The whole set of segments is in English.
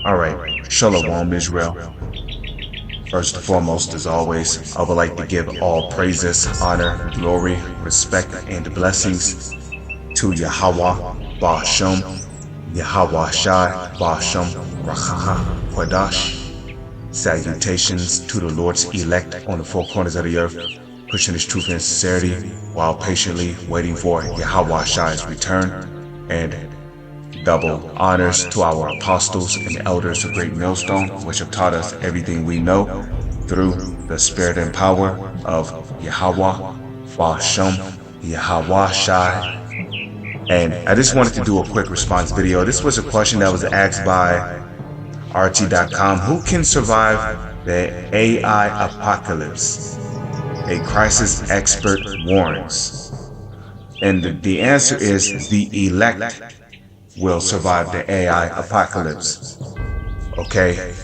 Alright, Shalom Israel. First and foremost, as always, I would like to give all praises, honor, glory, respect, and blessings to Yahweh, Ba'ashem, Yahweh Shai, Ba'ashem, Rachaha, Quadash. Salutations to the Lord's elect on the four corners of the earth, pushing His truth and sincerity while patiently waiting for Yahweh Shai's return, and double honors to our apostles and elders of Great Millstone, which have taught us everything we know through the spirit and power of Yahweh, Ba'ashem, Yahweh Shai. And I just wanted to do a quick response video. This was a question that was asked by RT.com. Who can survive the AI apocalypse? A crisis expert warns. And the answer is the elect will survive the AI apocalypse. Okay?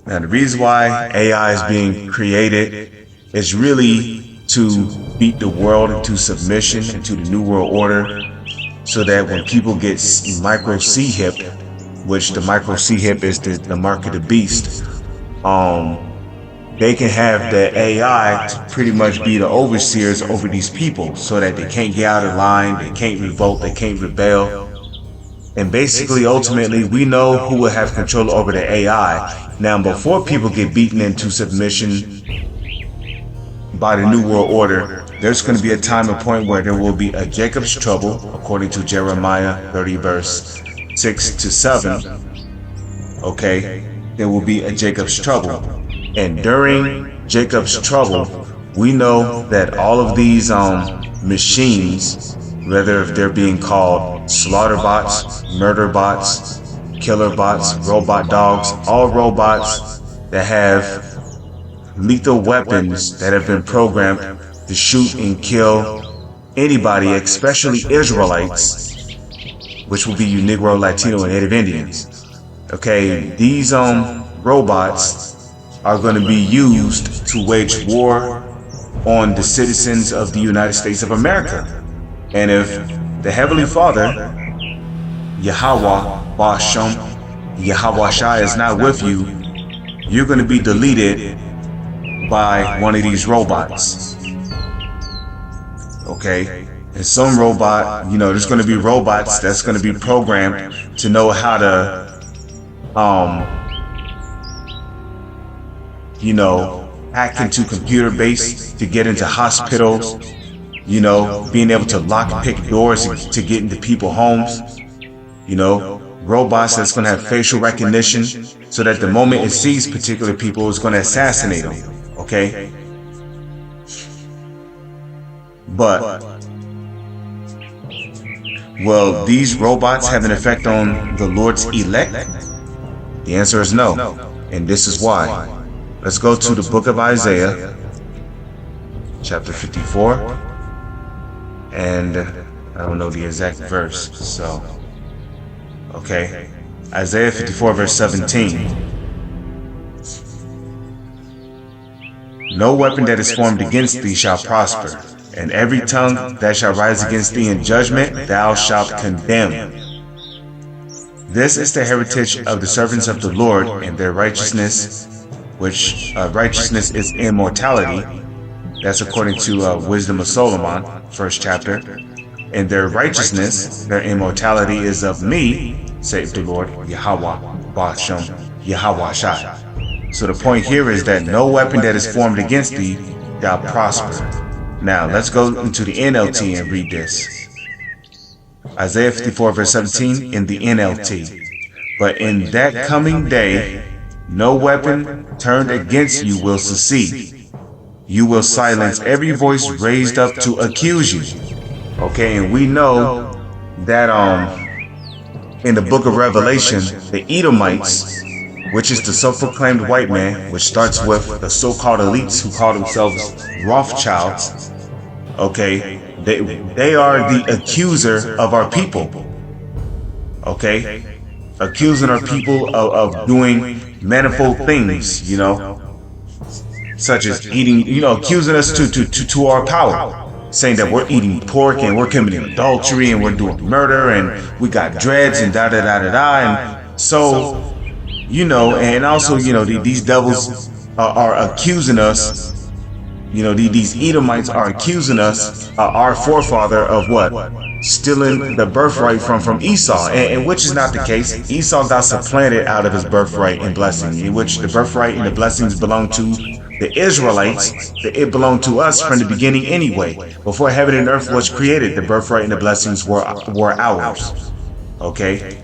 Now the reason why AI is being created is really to beat the world into submission, into the New World Order, so that when people get micro C-hip, which the micro C-hip is the mark of the beast, they can have the AI to pretty much be the overseers over these people, so that they can't get out of line, they can't revolt, they can't rebel. And basically, ultimately, we know who will have control over the AI. Now, before people get beaten into submission by the New World Order, there's going to be a time and point where there will be a Jacob's trouble, according to Jeremiah 30 verse 6 to 7. Okay, there will be a Jacob's trouble. And during Jacob's trouble, we know that all of these machines, whether if they're being called slaughter bots, murder bots, killer bots, robot dogs, all robots that have lethal weapons that have been programmed to shoot and kill anybody, especially Israelites, which will be you Negro, Latino, and Native Indians. Okay, these robots are going to be used to wage war on the citizens of the United States of America. And if the Heavenly Father, Yahweh, Ba'ashem, Yahweh Shai is not with you, you're going to be deleted by one of these robots. Okay? And some robot, there's going to be robots that's going to be programmed to know how to hack into computer base to get into hospitals, being able to lock pick doors to get into people's homes, robots that's going to have facial recognition so that the moment it sees particular people, it's going to assassinate them. Okay? But will these robots have an effect on the Lord's elect? The answer is no, and this is why. Let's go to the book of Isaiah, chapter 54, and I don't know the exact verse, so, okay, Isaiah 54 verse 17. No weapon that is formed against thee shall prosper, And every tongue that shall rise against thee in judgment, thou shalt condemn. This is the heritage of the servants of the Lord, and their righteousness, which righteousness is immortality. That's according to Wisdom of Solomon, 1st chapter. And their righteousness, their immortality is of me, saith the Lord, Yahweh, Bashem, Yahweh Shai. So the point here is that no weapon that is formed against thee shall prosper. Now let's go into the NLT and read this. Isaiah 54 verse 17 in the NLT. But in that coming day, no weapon turned against you will succeed. You will silence every voice raised up to accuse you. Okay, and we know that in the book of Revelation, the Edomites, which is the self-proclaimed white man, which starts with the so-called elites who call themselves Rothschilds, okay, they are the accuser of our people, okay, accusing our people of doing manifold things, you know, such as eating, you know, accusing us to our power, saying that we're eating pork and we're committing adultery and we're doing murder and we got dreads and da-da-da-da-da. And so, you know, and also, you know, these devils are accusing us, you know, these Edomites are accusing us, our forefather, of what? Stealing the birthright from Esau, and which is not the case. Esau got supplanted out of his birthright and blessing, in which the birthright and the blessings belong to the Israelites. It belonged to us from the beginning anyway. Before heaven and earth was created, the birthright and the blessings were ours. Okay?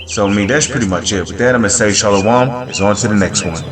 So, I mean, that's pretty much it. With that, I'm going to say shalom. It's on to the next one.